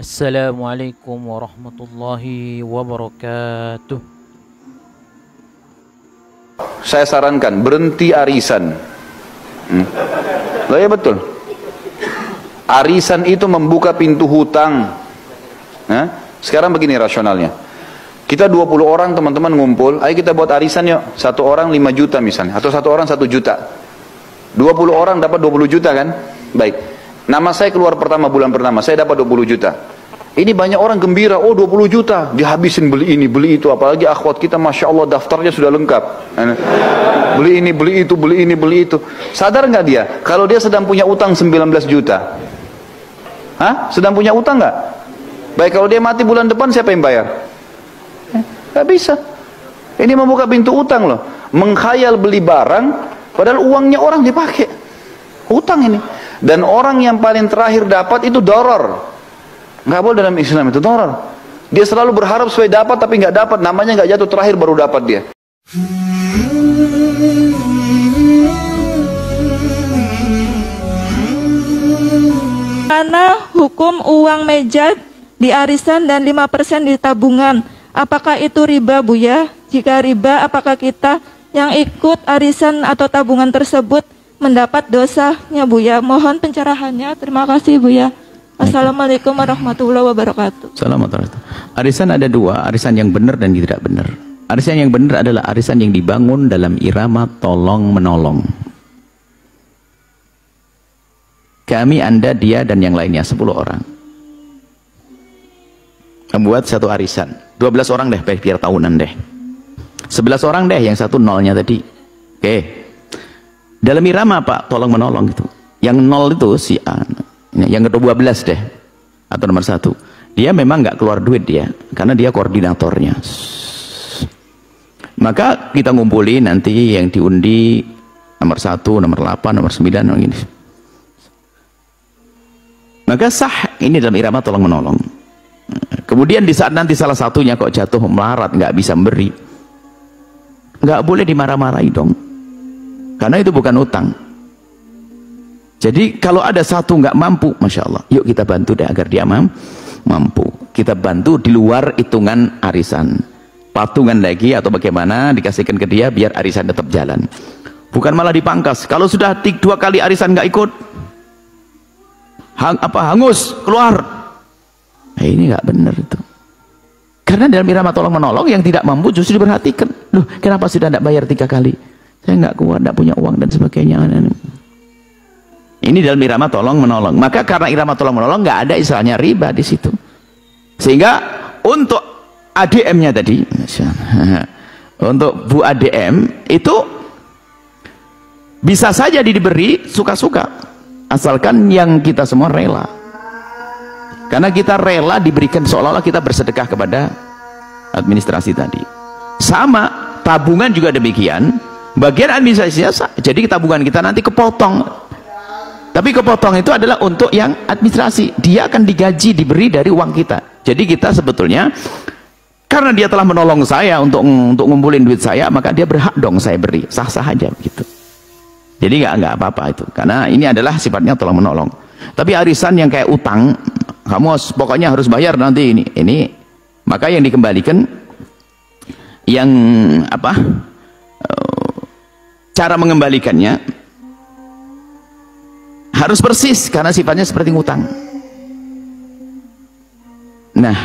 Assalamualaikum warahmatullahi wabarakatuh. Saya sarankan berhenti arisan. Loh ya betul. Arisan itu membuka pintu hutang. Nah, sekarang begini rasionalnya. Kita 20 orang teman-teman ngumpul, ayo kita buat arisan yuk. Satu orang 5 juta misalnya, atau satu orang 1 juta. 20 orang dapat 20 juta kan? Baik. Nama saya keluar pertama, bulan pertama, saya dapat 20 juta. Ini banyak orang gembira, oh 20 juta, dihabisin beli ini, beli itu. Apalagi akhwat kita, Masya Allah daftarnya sudah lengkap. Beli ini, beli itu, beli ini, beli itu. Sadar nggak dia, kalau dia sedang punya utang 19 juta? Hah? Sedang punya utang nggak? Baik, kalau dia mati bulan depan, siapa yang bayar? Nggak bisa. Ini membuka pintu utang loh. Mengkhayal beli barang, padahal uangnya orang dipakai. Utang ini. Dan orang yang paling terakhir dapat itu doror. Nggak boleh dalam Islam itu doror. Dia selalu berharap supaya dapat tapi nggak dapat. Namanya nggak jatuh, terakhir baru dapat dia. Mana hukum uang meja di arisan dan 5% di tabungan? Apakah itu riba, Buya? Jika riba, apakah kita yang ikut arisan atau tabungan tersebut mendapat dosanya, Buya? Mohon pencerahannya. Terima kasih, Buya. Assalamualaikum warahmatullahi wabarakatuh. Assalamualaikum. Arisan ada dua, arisan yang benar dan tidak benar. Arisan yang benar adalah arisan yang dibangun dalam irama tolong menolong. Kami, Anda, dia, dan yang lainnya 10 orang membuat satu arisan. 12 orang deh, biar tahunan deh. 11 orang deh, yang satu nolnya tadi. Oke. Dalam irama apa? Tolong menolong gitu. Yang nol itu si A. Yang ke-12 deh, atau nomor 1. Dia memang nggak keluar duit dia, karena dia koordinatornya. Maka kita ngumpulin nanti yang diundi nomor 1, nomor 8, nomor 9, nomor ini. Maka sah ini dalam irama tolong menolong. Kemudian di saat nanti salah satunya kok jatuh melarat, nggak bisa memberi, nggak boleh dimarah-marahi dong, karena itu bukan utang. Jadi kalau ada satu nggak mampu, Masya Allah, yuk kita bantu deh agar dia mampu. Kita bantu di luar hitungan arisan, patungan lagi atau bagaimana dikasihkan ke dia biar arisan tetap jalan. Bukan malah dipangkas. Kalau sudah 2 kali arisan nggak ikut, hangus keluar. Nah, ini nggak benar itu. Karena dalam irama tolong menolong yang tidak mampu justru diperhatikan. Loh, kenapa sudah tidak bayar 3 kali? Saya nggak kuat, tidak punya uang dan sebagainya. Ini dalam irama tolong menolong. Maka karena irama tolong menolong nggak ada istilahnya riba di situ. Sehingga untuk ADM-nya tadi, untuk Bu ADM itu bisa saja diberi suka-suka, asalkan yang kita semua rela. Karena kita rela diberikan seolah-olah kita bersedekah kepada administrasi tadi. Sama tabungan juga demikian. Bagian administrasinya, jadi tabungan kita nanti kepotong. Tapi kepotong itu adalah untuk yang administrasi. Dia akan digaji, diberi dari uang kita. Jadi kita sebetulnya, karena dia telah menolong saya untuk ngumpulin duit saya, maka dia berhak dong saya beri. Sah-sah aja begitu. Jadi nggak apa-apa itu. Karena ini adalah sifatnya tolong menolong. Tapi arisan yang kayak utang, kamu pokoknya harus bayar nanti ini. Maka yang dikembalikan, yang apa? Cara mengembalikannya harus persis karena sifatnya seperti ngutang. Nah,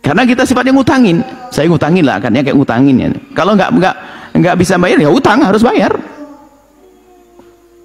karena kita sifatnya ngutangin, saya ngutangin lah, kan ya kayak ngutangin ya. Kalau nggak bisa bayar ya utang, harus bayar.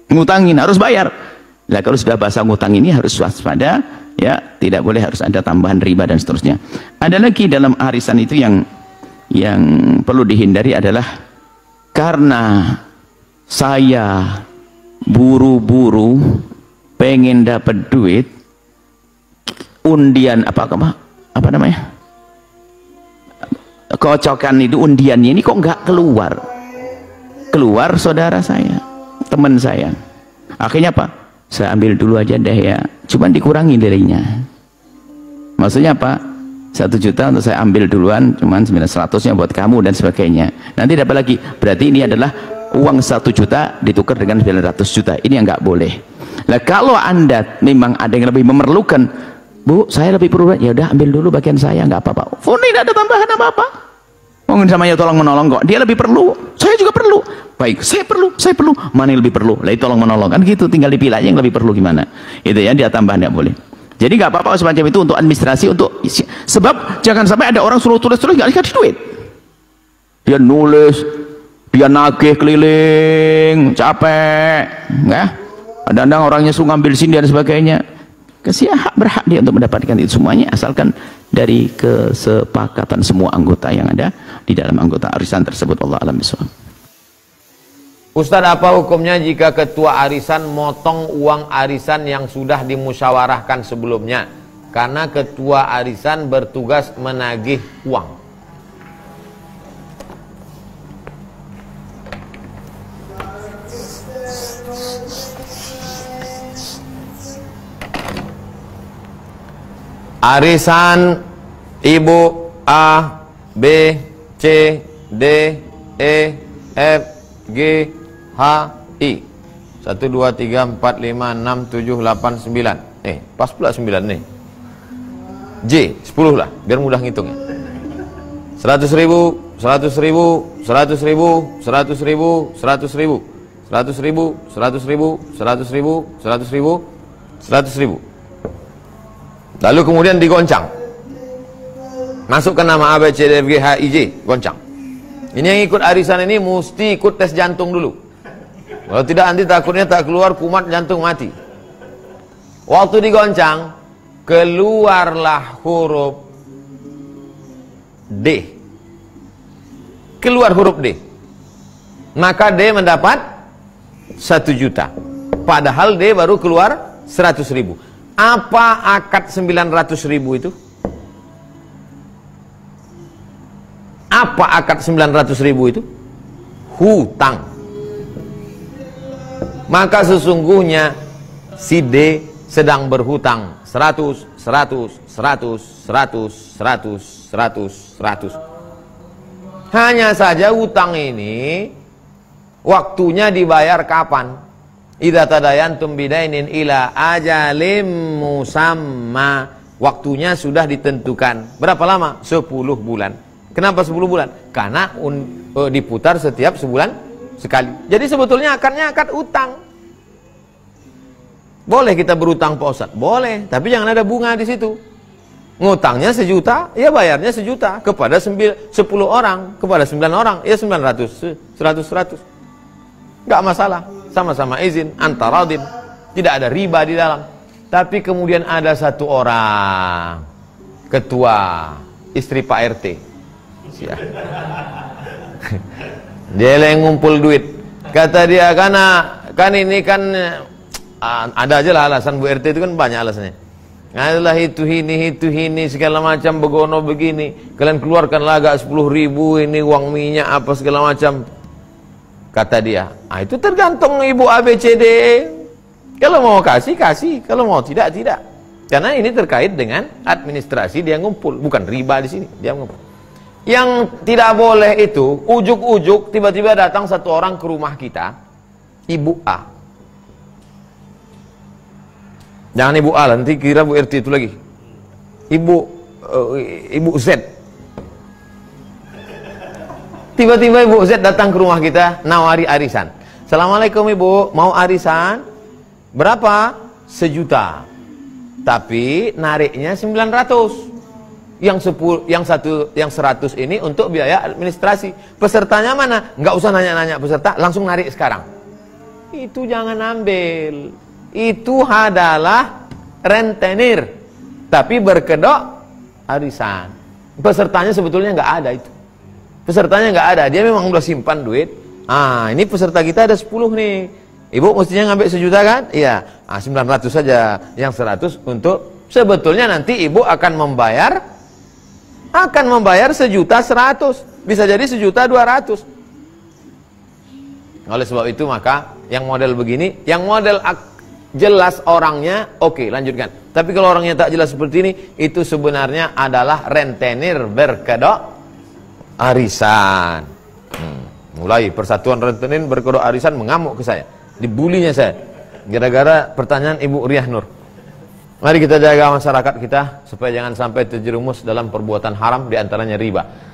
Ngutangin harus bayar. Nah, kalau sudah bahasa ngutang ini harus waspada, ya, tidak boleh harus ada tambahan riba dan seterusnya. Ada lagi dalam arisan itu yang perlu dihindari adalah karena saya buru-buru pengen dapat duit, undian apa namanya, kocokan itu undiannya ini kok nggak keluar saudara saya, teman saya. Akhirnya apa? Saya ambil dulu aja deh ya, cuman dikurangi nilainya. Maksudnya apa? 1 juta untuk saya ambil duluan, cuman 900-nya buat kamu dan sebagainya. Nanti dapat lagi, berarti ini adalah uang 1 juta ditukar dengan 900 juta. Ini yang nggak boleh. Nah, kalau Anda memang ada yang lebih memerlukan, Bu, saya lebih perlu. Ya udah, ambil dulu bagian saya, nggak apa-apa. Oh, ini tidak ada tambahan apa-apa. Mungkin sama ya tolong menolong kok. Dia lebih perlu, saya juga perlu. Baik, saya perlu. Mana yang lebih perlu? Lah tolong menolong kan gitu. Tinggal dipilih aja yang lebih perlu gimana. Itu ya, dia tambah nggak boleh. Jadi nggak apa-apa semacam itu untuk administrasi, untuk sebab jangan sampai ada orang suruh tulis nggak dikasih duit. Dia nulis, dia nagih keliling, capek, ya. Kadang-kadang orangnya suruh ngambil sini dan sebagainya. Kasih hak, berhak dia untuk mendapatkan itu semuanya, asalkan dari kesepakatan semua anggota yang ada di dalam anggota arisan tersebut. Allah alam bisawab. Ustadz, apa hukumnya jika ketua arisan motong uang arisan yang sudah dimusyawarahkan sebelumnya karena ketua arisan bertugas menagih uang? Arisan Ibu A, B, C, D, E, F, G, H, I. 1, 2, 3, 4, 5, 6, 7, 8, 9. Pas pula 9 nih. J, 10 lah, biar mudah ngitungnya. 100.000, 100.000, 100.000, 100.000, 100.000, 100.000, 100.000, 100.000, 100.000, 100.000. Lalu kemudian digoncang. Masukkan nama A, B, C, D, F, G, H, I, J, goncang. Ini yang ikut arisan ini mesti ikut tes jantung dulu. Kalau tidak nanti takutnya tak keluar kumat, jantung mati. Waktu digoncang, keluarlah huruf D. Keluar huruf D. Maka D mendapat 1 juta. Padahal D baru keluar 100.000. Apa akad 900.000 itu? Apa akad 900.000 itu? Hutang. Maka sesungguhnya si D sedang berhutang 100, 100, 100, 100, 100, 100, 100. Hanya saja hutang ini waktunya dibayar kapan? Idza tadayantum bidainin ila ajalim musamma. Waktunya sudah ditentukan. Berapa lama? 10 bulan. Kenapa 10 bulan? Karena diputar setiap sebulan sekali. Jadi sebetulnya akadnya akad utang. Boleh kita berutang Pak Ustadz? Boleh, tapi jangan ada bunga di situ. Ngutangnya 1 juta, ya bayarnya 1 juta. Kepada 10 orang, kepada 9 orang, ya 900, 100. Nggak masalah, sama-sama izin, antaradin, tidak ada riba di dalam. Tapi kemudian ada satu orang, ketua, istri Pak RT, dia yang ngumpul duit. Kata dia, kan ini kan ada aja lah alasan Bu RT itu kan banyak alasannya. Adalah itu ini segala macam begono begini. Kalian keluarkanlah agak 10.000 ini uang minyak apa segala macam. Kata dia, itu tergantung Ibu A, B, C, D. Kalau mau kasih, kalau mau tidak. Karena ini terkait dengan administrasi, dia ngumpul, bukan riba di sini, dia ngumpul. Yang tidak boleh itu, ujuk-ujuk tiba-tiba datang satu orang ke rumah kita, Ibu A. Jangan Ibu A, nanti kira Bu RT itu lagi. Ibu Z. Tiba-tiba Ibu Z datang ke rumah kita, nawari arisan. Assalamualaikum Ibu, mau arisan? Berapa? 1 juta. Tapi nariknya 900. Yang 100 ini untuk biaya administrasi. Pesertanya mana? Nggak usah nanya-nanya peserta, langsung narik sekarang. Itu jangan ambil. Itu adalah rentenir. Tapi berkedok arisan. Pesertanya sebetulnya nggak ada itu. Pesertanya nggak ada, dia memang udah simpan duit. Ini peserta kita ada 10 nih. Ibu mestinya ngambil 1 juta kan? Iya. 900 saja, yang 100 untuk sebetulnya nanti ibu akan membayar 1.100.000. Bisa jadi 1.200.000. Oleh sebab itu maka yang model begini, yang model jelas orangnya, oke, lanjutkan. Tapi kalau orangnya tak jelas seperti ini, itu sebenarnya adalah rentenir berkedok arisan. Mulai Persatuan Rentenir berkedok arisan mengamuk ke saya, dibulinya saya gara-gara pertanyaan Ibu Riah Nur. Mari kita jaga masyarakat kita supaya jangan sampai terjerumus dalam perbuatan haram, di antaranya riba.